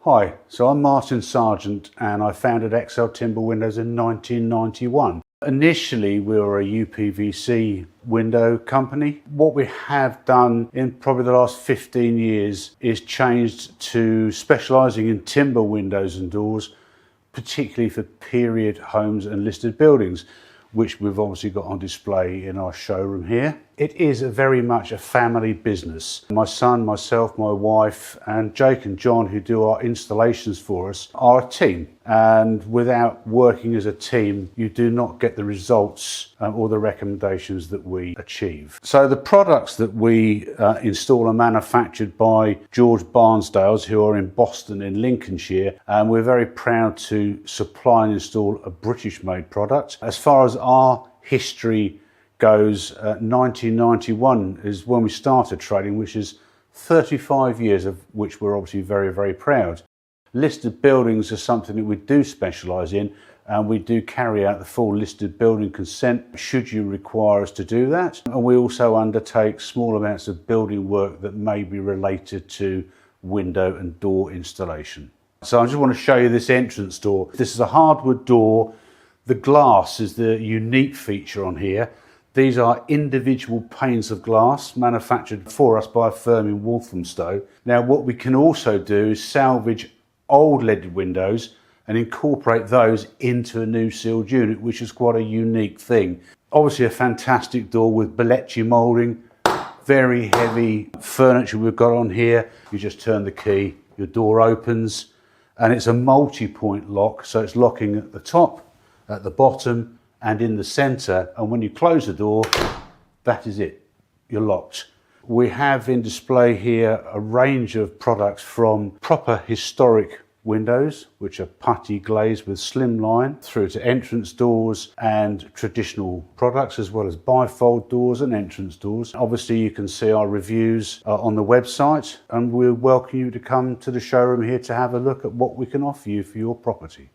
Hi, so I'm Martin Sargent and I founded Excell Timber Windows in 1991. Initially we were a UPVC window company. What we have done in probably the last 15 years is changed to specialising in timber windows and doors, particularly for period homes and listed buildings, which we've obviously got on display in our showroom here. It is very much a family business. My son, myself, my wife, and Jake and John, who do our installations for us, are a team. And without working as a team, you do not get the results or the recommendations that we achieve. So the products that we install are manufactured by George Barnsdales, who are in Boston in Lincolnshire, and we're very proud to supply and install a British-made product. As far as our history goes, 1991 is when we started trading, which is 35 years of which we're obviously very, very proud. Listed buildings are something that we do specialise in, and we do carry out the full listed building consent should you require us to do that. And we also undertake small amounts of building work that may be related to window and door installation. So I just want to show you this entrance door. This is a hardwood door. The glass is the unique feature on here. These are individual panes of glass manufactured for us by a firm in Walthamstow. Now what we can also do is salvage old leaded windows and incorporate those into a new sealed unit, which is quite a unique thing. Obviously a fantastic door with Bellecci moulding, very heavy furniture we've got on here. You just turn the key, your door opens, and it's a multi-point lock, so it's locking at the top, at the bottom, and in the centre, and when you close the door, that is it, you're locked. We have in display here a range of products from proper historic windows, which are putty glazed with slimline, through to entrance doors and traditional products, as well as bifold doors and entrance doors. Obviously you can see our reviews on the website, and we welcome you to come to the showroom here to have a look at what we can offer you for your property.